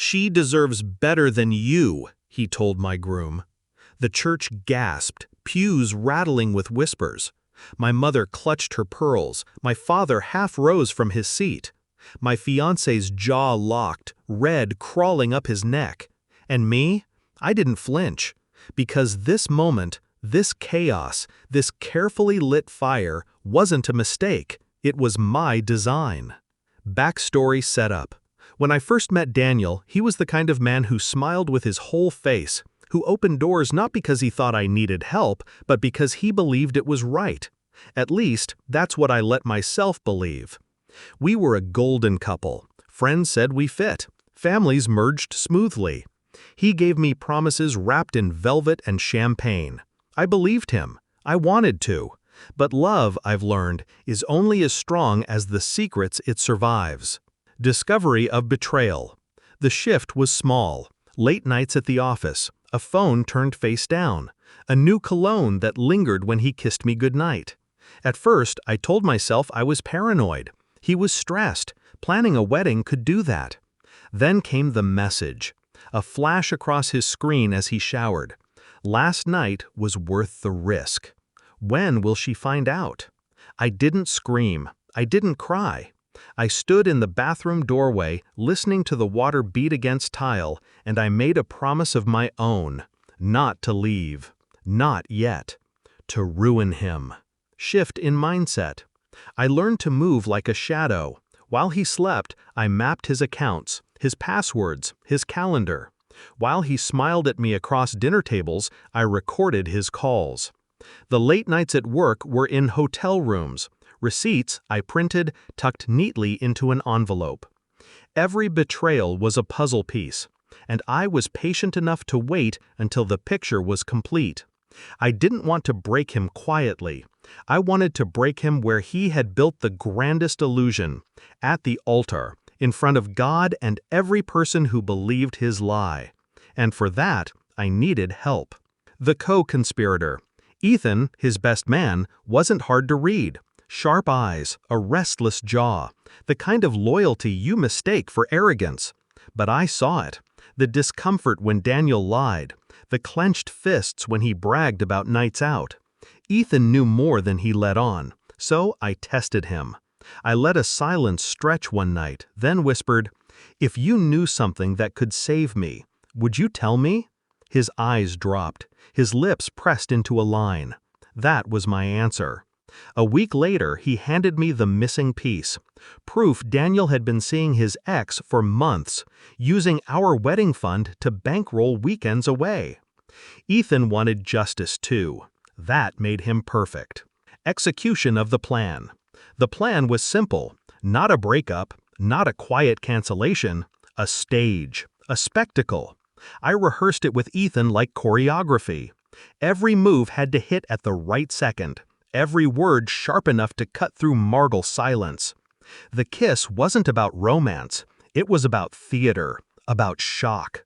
"She deserves better than you," he told my groom. The church gasped, pews rattling with whispers. My mother clutched her pearls, my father half rose from his seat. My fiancé's jaw locked, red crawling up his neck. And me? I didn't flinch. Because this moment, this chaos, this carefully lit fire wasn't a mistake, it was my design. Backstory set up. When I first met Daniel, he was the kind of man who smiled with his whole face, who opened doors not because he thought I needed help, but because he believed it was right. At least, that's what I let myself believe. We were a golden couple. Friends said we fit. Families merged smoothly. He gave me promises wrapped in velvet and champagne. I believed him. I wanted to. But love, I've learned, is only as strong as the secrets it survives. Discovery of betrayal. The shift was small. Late nights at the office. A phone turned face down. A new cologne that lingered when he kissed me goodnight. At first, I told myself I was paranoid. He was stressed. Planning a wedding could do that. Then came the message. A flash across his screen as he showered. Last night was worth the risk. When will she find out? I didn't scream. I didn't cry. I stood in the bathroom doorway, listening to the water beat against tile, and I made a promise of my own. Not to leave. Not yet. To ruin him. Shift in mindset. I learned to move like a shadow. While he slept, I mapped his accounts, his passwords, his calendar. While he smiled at me across dinner tables, I recorded his calls. The late nights at work were in hotel rooms. Receipts I printed, tucked neatly into an envelope. Every betrayal was a puzzle piece, and I was patient enough to wait until the picture was complete. I didn't want to break him quietly. I wanted to break him where he had built the grandest illusion, at the altar, in front of God and every person who believed his lie. And for that, I needed help. The co-conspirator. Ethan, his best man, wasn't hard to read. Sharp eyes, a restless jaw, the kind of loyalty you mistake for arrogance. But I saw it. The discomfort when Daniel lied, the clenched fists when he bragged about nights out. Ethan knew more than he let on, so I tested him. I let a silence stretch one night, then whispered, "If you knew something that could save me, would you tell me?" His eyes dropped, his lips pressed into a line. That was my answer. A week later, he handed me the missing piece. Proof Daniel had been seeing his ex for months, using our wedding fund to bankroll weekends away. Ethan wanted justice too. That made him perfect. Execution of the plan. The plan was simple. Not a breakup, not a quiet cancellation, a stage, a spectacle. I rehearsed it with Ethan like choreography. Every move had to hit at the right second. Every word sharp enough to cut through marble silence. The kiss wasn't about romance. It was about theater, about shock.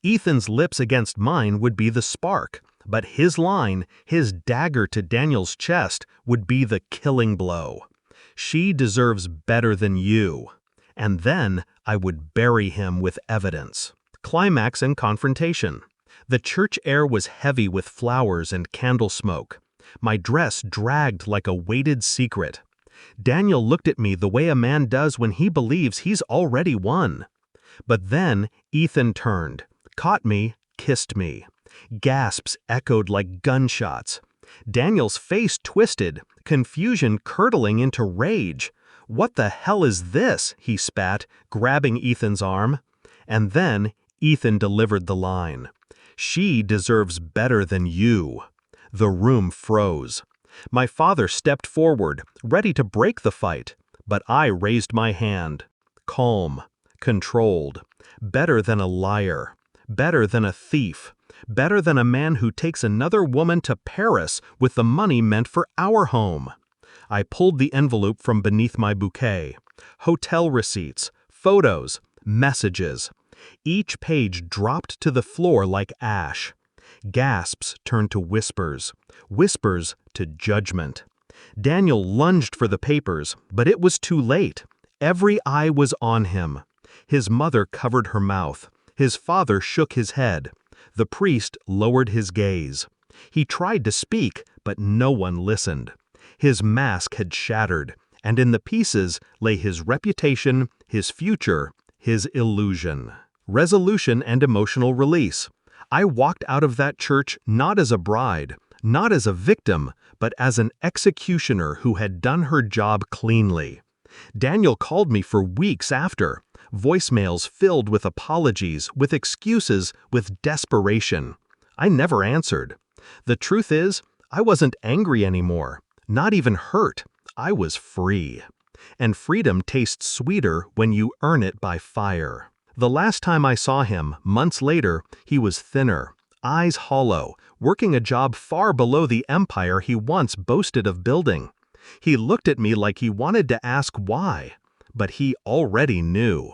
Ethan's lips against mine would be the spark, but his line, his dagger to Daniel's chest, would be the killing blow. She deserves better than you. And then I would bury him with evidence. Climax and confrontation. The church air was heavy with flowers and candle smoke. My dress dragged like a weighted secret. Daniel looked at me the way a man does when he believes he's already won. But then Ethan turned, caught me, kissed me. Gasps echoed like gunshots. Daniel's face twisted, confusion curdling into rage. "What the hell is this?" he spat, grabbing Ethan's arm. And then Ethan delivered the line. "She deserves better than you." The room froze. My father stepped forward, ready to break the fight, but I raised my hand. Calm, controlled, better than a liar, better than a thief, better than a man who takes another woman to Paris with the money meant for our home. I pulled the envelope from beneath my bouquet. Hotel receipts, photos, messages. Each page dropped to the floor like ash. Gasps turned to whispers, whispers to judgment. Daniel lunged for the papers, but it was too late. Every eye was on him. His mother covered her mouth. His father shook his head. The priest lowered his gaze. He tried to speak, but no one listened. His mask had shattered, and in the pieces lay his reputation, his future, his illusion. Resolution and emotional release. I walked out of that church not as a bride, not as a victim, but as an executioner who had done her job cleanly. Daniel called me for weeks after, voicemails filled with apologies, with excuses, with desperation. I never answered. The truth is, I wasn't angry anymore, not even hurt. I was free. And freedom tastes sweeter when you earn it by fire. The last time I saw him, months later, he was thinner, eyes hollow, working a job far below the empire he once boasted of building. He looked at me like he wanted to ask why, but he already knew.